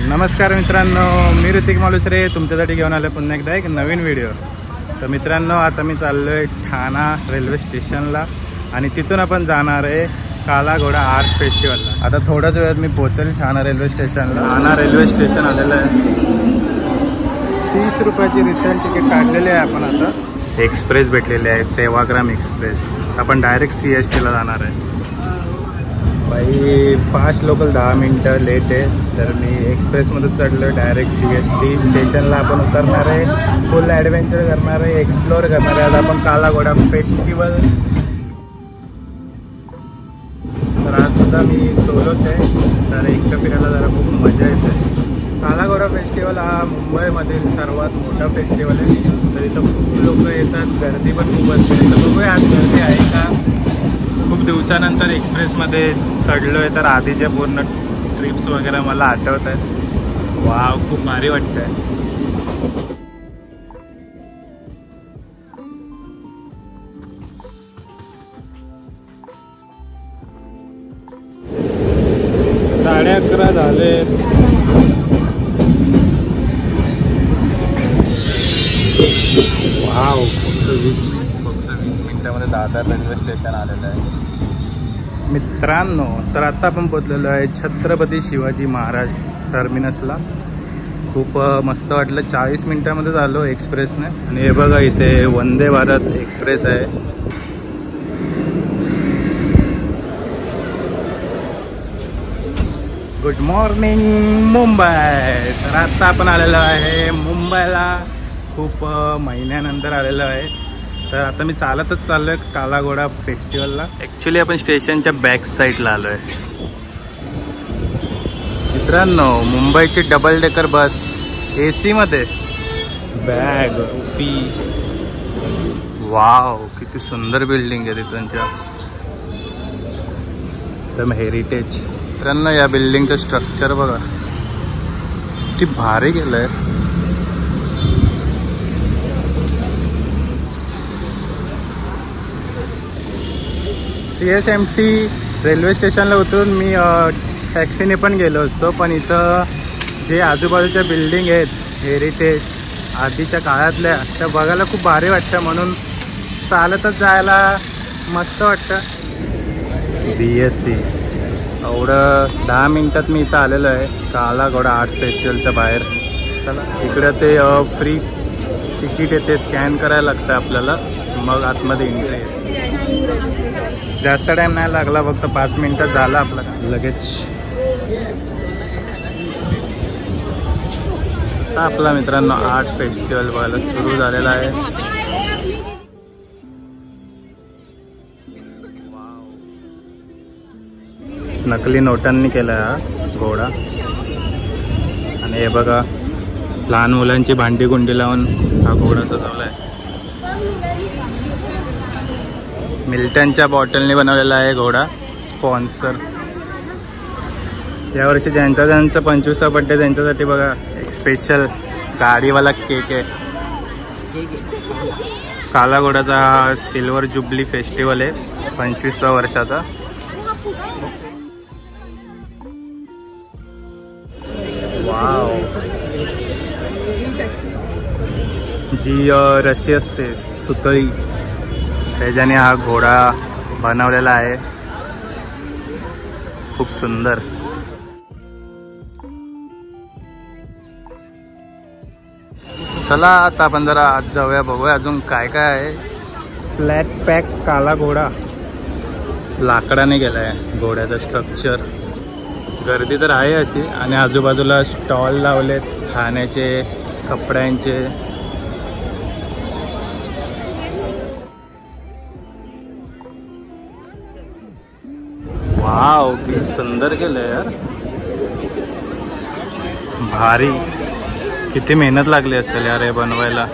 नमस्कार मित्रांनो, मी ऋतिक मालुसरे तुमच्यासाठी घेऊन आलो पुन्हा एकदा एक नवीन व्हिडिओ। तर मित्रांनो, आता मी चाललो आहे ठाणा रेल्वे स्टेशनला आणि तिथून आपण जाणार आहे काला घोडा आर्ट फेस्टिवलला। आता थोड्याच वेळात मी पोहोचेल ठाणा रेल्वे स्टेशनला। ठाणा रेल्वे स्टेशन आलेलं आहे। 30 रुपयाची रिटर्न तिकीट काढलेले आहे आपण। आता एक्सप्रेस भेटलेले आहे, सेवाग्राम एक्सप्रेस। आपण डायरेक्ट CSTला जाणार आहे। भाई फास्ट लोकल 10 मिनटं लेट आहे, तर मी एक्सप्रेसमध्ये चढलो डायरेक्ट CST स्टेशनला। आपण उतरणार आहे, फुल ॲडव्हेंचर करणार आहे, एक्सप्लोअर करणार आहे। आज आपण काला घोडा फेस्टिवल, तर आज सुद्धा मी सोलोच आहे, तर एकटं फिरायला जरा खूप मजा येते। काला घोडा फेस्टिवल हा मुंबईमधील सर्वात मोठा फेस्टिवल आहे, तर इथं खूप लोक येतात, गर्दी पण खूप असते। तर बघूया आज गर्दी आहे का। खूप दिवसानंतर एक्सप्रेसमध्ये चढलो आहे, तर आधीच्या पूर्ण ट्रिप्स वगैरे मला आठवत आहेत। वाव, खूप भारी वाटतं आहे। साडे 11 झाले। वाव, फक्त 20 मिनिटामध्ये दादर रेल्वे स्टेशन आलेलं आहे मित्रांनो। तर आता आपण पोहोचलेलो आहे छत्रपती शिवाजी महाराज टर्मिनसला। खूप मस्त वाटलं, 40 मिनिटामध्ये झालो एक्सप्रेसने। आणि हे बघा, इथे वंदे भारत एक्सप्रेस आहे। Good morning Mumbai. तर आता आपण आलेलो आहे मुंबईला, खूप महिन्यानंतर आलेलो आहे। तर आता मी चालतच चाललो आहे काला घोडा फेस्टिवलला। ॲक्च्युली आपण स्टेशनच्या बॅक साईडला आलो आहे मित्रांनो। मुंबईची डबल डेकर बस AC मध्ये, बॅग पी। वाव, किती सुंदर बिल्डिंग आहे तिथूनच्या, एकदम हेरिटेज। मित्रांनो, या बिल्डिंगचं स्ट्रक्चर बघा, किती भारी केलं आहे। CSMT रेल्वे स्टेशनला उतरून मी टॅक्सीने पण गेलो असतो, पण इथं जे आजूबाजूच्या बिल्डिंग आहेत हेरिटेज आधीच्या काळातल्या, त्या बघायला खूप भारी वाटतं, म्हणून चालतच जायला मस्त वाटतं। BSC एवढं 10 मिनटात मी इथं आलेलो आहे काला घोडा आर्ट फेस्टिवलच्या बाहेर। चला, इकडं ते फ्री तिकीट आहे, ते स्कॅन करायला लागतं आपल्याला, मग आतमध्ये एंट्री आहे। जास्त टाइम नाही लागला, फक्त 5 मिनिटात झाला आपला लगेच। आता आपला मित्रांनो आर्ट फेस्टिवल बघायला सुरू झालेला आहे। नकली नोटांनी केला हा घोडा। आणि हे बघा, लहान मुलांची भांडी गुंडी लावून हा घोडा सजवला आहे। मिल्टनच्या बॉटलने बनवलेला आहे घोडा, स्पॉन्सर। यावर्षी ज्यांचा 25वा बड्डे त्यांच्यासाठी बघा एक स्पेशल गाडीवाला केक आहे। काला घोडाचा हा सिल्वर जुबली फेस्टिवल आहे, 25व्या वर्षाचा। वाव, जी रशी असते सुतळी, त्याच्याने हा घोडा बनवलेला आहे, खूप सुंदर। चला, आता आपण जरा आत जाऊया, बघूया अजून काय काय आहे। फ्लॅट पॅक काला घोडा, लाकडाने केला आहे घोड्याचं स्ट्रक्चर। गर्दी तर आहे अशी, आणि आजूबाजूला स्टॉल लावलेत खाण्याचे, कपड्यांचे। वाव, किती सुंदर केलंय यार, भारी। किती मेहनत लागली असेल यार हे बनवायला।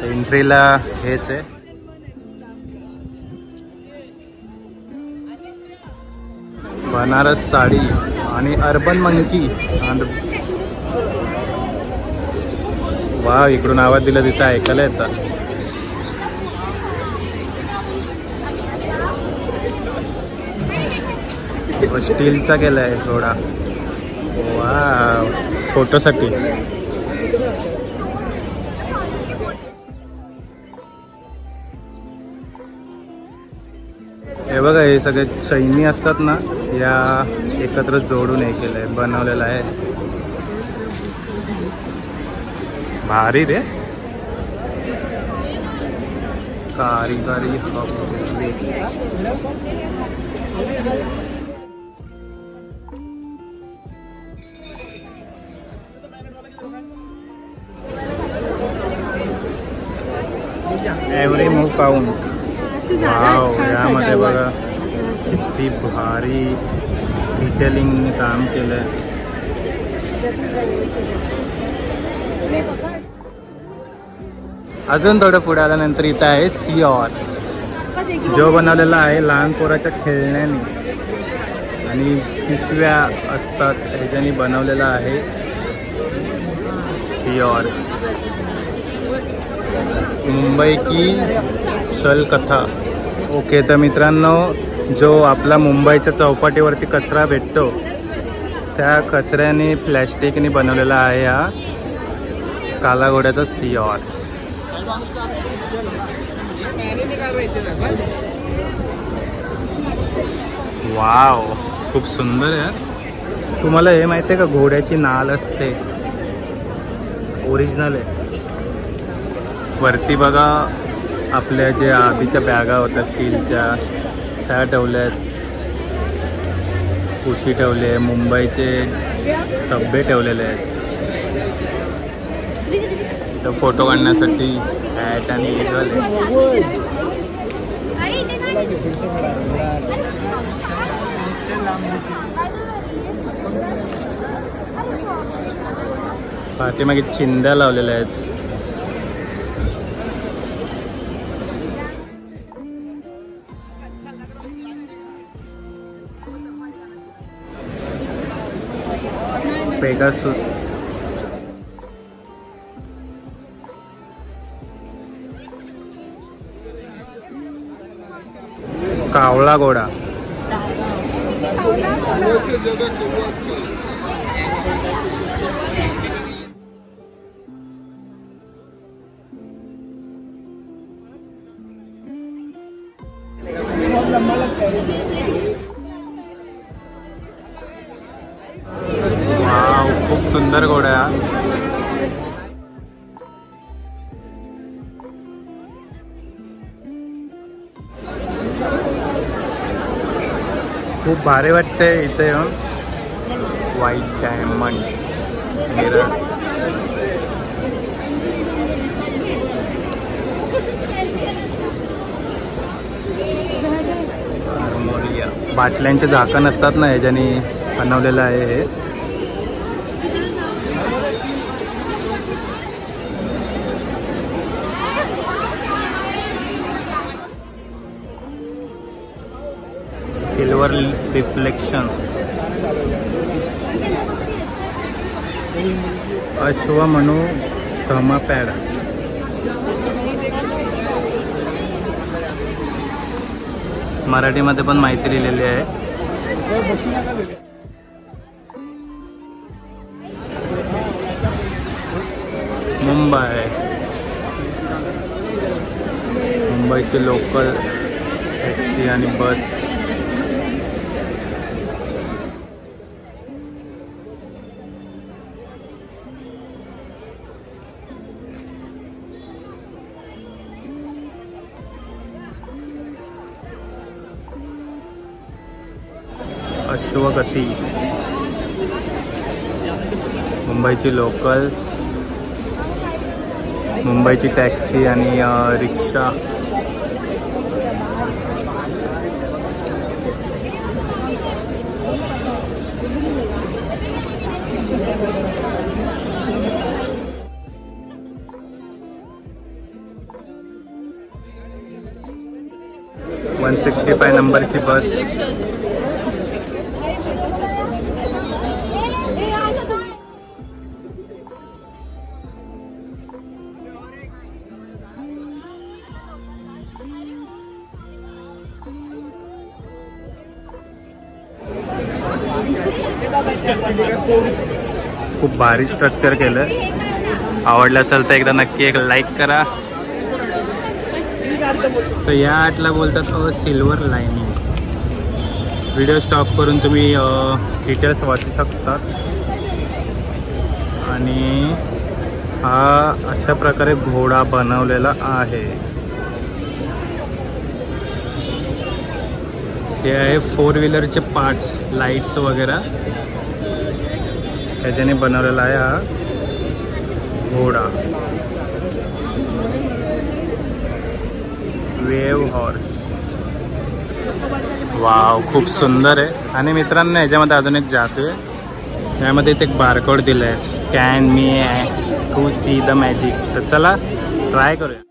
एंट्रीला हेच आहे, बनारस साडी आणि अर्बन मंकी। वाव, इकडून आवाज दिला तिथं ऐकायला येतं। स्टीलचा केलाय घोडा। वाव, फोटोसाठी. हे बघा, हे सगळे चैनी असतात ना, या एकत्र जोडून हे केलंय, बनवलेलं आहे. भारी रे. कारीगरी एव्हरी मूव काउंट. वाव, यामध्ये बघा किती भारी डिटेलिंग काम केलंय. अजून थोडं पुढे आल्यानंतर इथं आहे सी हॉर्स, जो बनवलेला आहे लहान पोराच्या खेळण्याने आणि पिशव्या असतात ह्याच्यानी बनवलेला आहे सी हॉर्स. मुंबई की सल कथा. ओके, तर मित्रांनो, जो आपला मुंबईच्या चौपाटीवरती कचरा भेटतो त्या कचऱ्याने प्लॅस्टिकने बनवलेला आहे हा काला घोड्याचा सी हॉर्स. वाव, खूप सुंदर आहे. तुम्हाला हे माहिती आहे का, घोड्याची नाल असते, ओरिजिनल आहे. वरती बघा आपल्या जे आधीच्या बॅगा होत्या स्टीलच्या त्या ठेवल्यात, उशी ठेवले आहे, मुंबईचे डब्बे ठेवलेले आहेत. तर फोटो काढण्यासाठी हॅट आणि इगल. पाठीमागे चिंध्या लावलेल्या आहेत. पेगासूस. कावळा घोडा. वाव, खूप सुंदर घोडा. खूप भारी वाटते इथे येऊन. White diamond mirror. बाटल्यांचे झाकण असतात ना, ह्याच्याने बनवलेलं आहे हे. Silver reflection. अश्वमनू धमा पॅड. मराठीमध्ये पण माहिती लिहिलेली आहे. मुंबई, मुंबईचे लोकल टॅक्सी आणि बस. अश्वगती, मुंबईची लोकल, मुंबईची टॅक्सी आणि रिक्षा. वन 165 नंबरची बस. खूप भारी स्ट्रक्चर केलं. आवडलं असेल तर एकदा नक्की एक लाईक करा. तर या आर्टला बोलतात सिल्वर लाईनिंग. व्हिडिओ स्टॉप करून तुम्ही डिटेल्स वाचू शकता. आणि हा अशा प्रकारे घोडा बनवलेला आहे. हे आहे 4 व्हीलरचे पार्ट्स, लाईट्स वगैरे त्याच्याने बनवलेला आहे हा घोडा. Wave horse. वाव, खूप सुंदर आहे. आणि मित्रांनो ह्याच्यामध्ये अजून एक जादू आहे. यामध्ये इथे एक बारकोड दिलं आहे, scan me to see the magic. तर चला ट्राय करूया.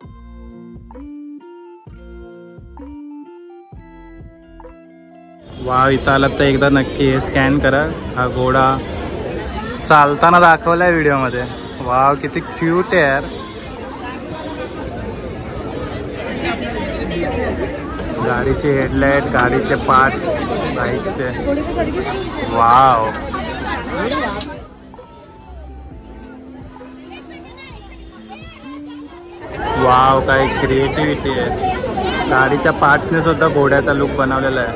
वाव, इथं आलात तर एकदा नक्की हे स्कॅन करा. हा घोडा चालताना दाखवलाय व्हिडिओमध्ये. वाव, किती क्यूट आहे यार. गाडीचे हेडलाईट, गाडीचे पार्ट्स, बाईकचे. वाव, वाव, काय क्रिएटिव्हिटी आहे. गाडीच्या पार्ट्सने सुद्धा घोड्याचा लुक बनवलेला आहे.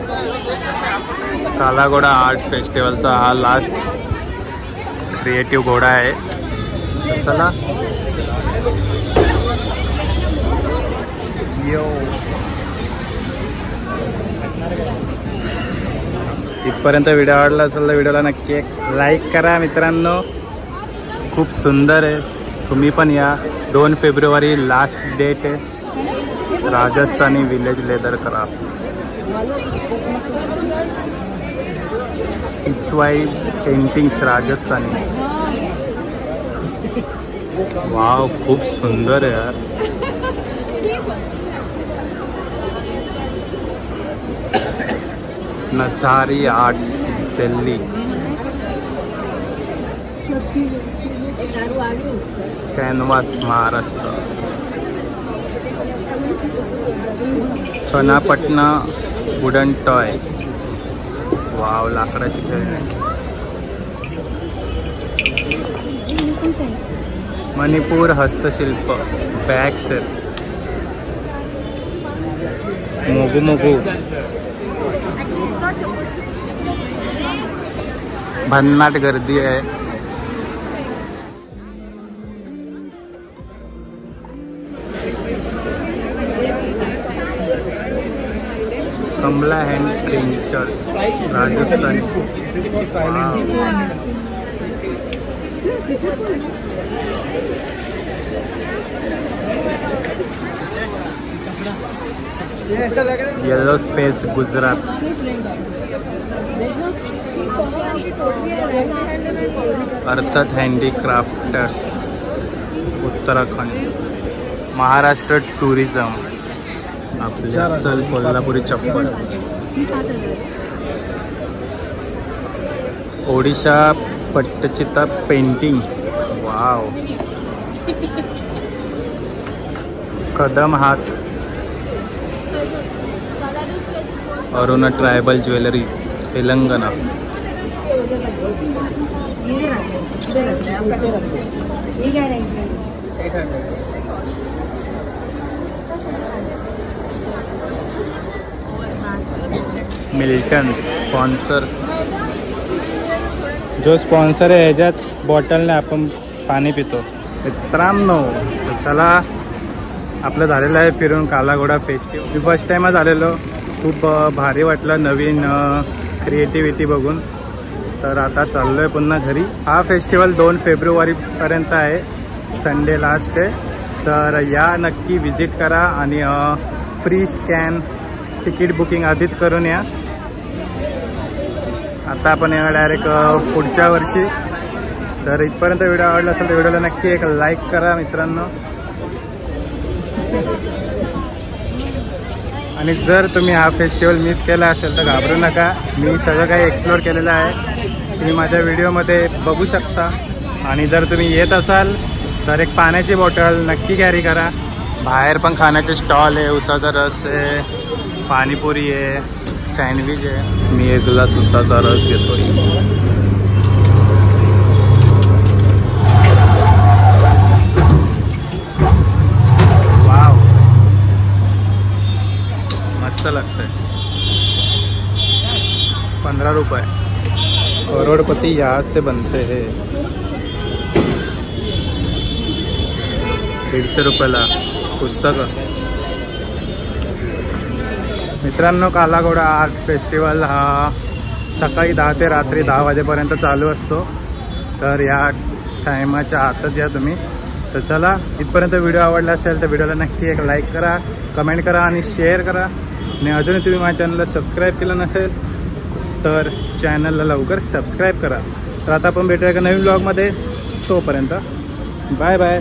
काला घोडा आर्ट फेस्टिवलचा हा लास्ट क्रिएटिव्ह घोडा आहे. चला यो. इथपर्यंत व्हिडिओ आवडला असेल तर व्हिडिओला नक्की एक लाईक करा मित्रांनो. खूप सुंदर आहे. तुम्ही पण या. 2 फेब्रुवारी लास्ट डेट आहे. Rajasthani village leather craft. Pichwai paintings Rajasthani. Wow, खूप सुंदर आहे यार. Najari arts Delhi. Canvas Maharashtra. Channapatna wooden toy. Wow, लाकडाची खेळणी. मणिपूर हस्तशिल्प बॅग सेट. मोगू मोगू. भन्नाट गर्दी आहे. Kamala hand printers Rajasthani. Yellow space Gujarat. अर्थात हँडीक्राफ्टर्स उत्तराखंड. महाराष्ट्र टुरिझम. आपली असल Kolhapuri chappal. Odisha Pattachitra painting. Wow. Kadam Haat. Aruna tribal jewellery Telangana. Milton sponsor. जो स्पॉन्सर आहे ह्याच्याच बॉटलने आपण पाणी पितो मित्रांनो. चला, आपलं झालेलं आहे फिरून काला घोडा फेस्टिवल. मी फर्स्ट टाईमच आलेलो. खूप भारी वाटलं नवीन क्रिएटिव्हिटी बघून. तर आता चाललो आहे पुन्हा घरी. हा फेस्टिवल 2 फेब्रुवारीपर्यंत आहे. संडे लास्ट आहे. तर या नक्की विजिट करा. आणि फ्री स्कॅन तिकीट बुकिंग आधीच करून या. आता आपण येणार डायरेक्ट पुढच्या वर्षी. तर इथपर्यंत व्हिडिओ आवडला असेल तर व्हिडिओला नक्की एक लाईक करा मित्रांनो. आणि जर तुम्ही हा फेस्टिवल मिस केला असेल तर घाबरू नका. मी सगळं काही एक्सप्लोअर केलेलं आहे. तुम्ही माझ्या व्हिडिओमध्ये बघू शकता. आणि जर तुम्ही येत असाल तर एक पाण्याची बॉटल नक्की कॅरी करा. बाहेर पण खाण्याचे स्टॉल आहे. उसाचा रस आहे, पाणीपुरी आहे, सँडविच आहे. मी एक ग्लास उसाचा रस घेतोय. 12 रुपये। करोड़पति यहाँ से बनते हैं। 150 रुपयाला पुस्तक। मित्रांनो, कालाघोडा आर्ट फेस्टिवल हा सकाळी 10 ते रात्री 10 वाजेपर्यंत चालू असतो, तर या टायमाच्या आतच या तुम्ही। तर चला, इथपर्यंत व्हिडिओ आवडला असेल तर व्हिडिओला नक्की एक लाईक करा, कमेंट करा आणि शेअर करा। आणि अजूनही तुम्ही माझ्या चॅनलला सबस्क्राईब केलं नसेल तर चॅनलला लवकर सबस्क्राईब करा। तर आता आपण भेटूया एका नवीन ब्लॉगमध्ये, तोपर्यंत बाय बाय।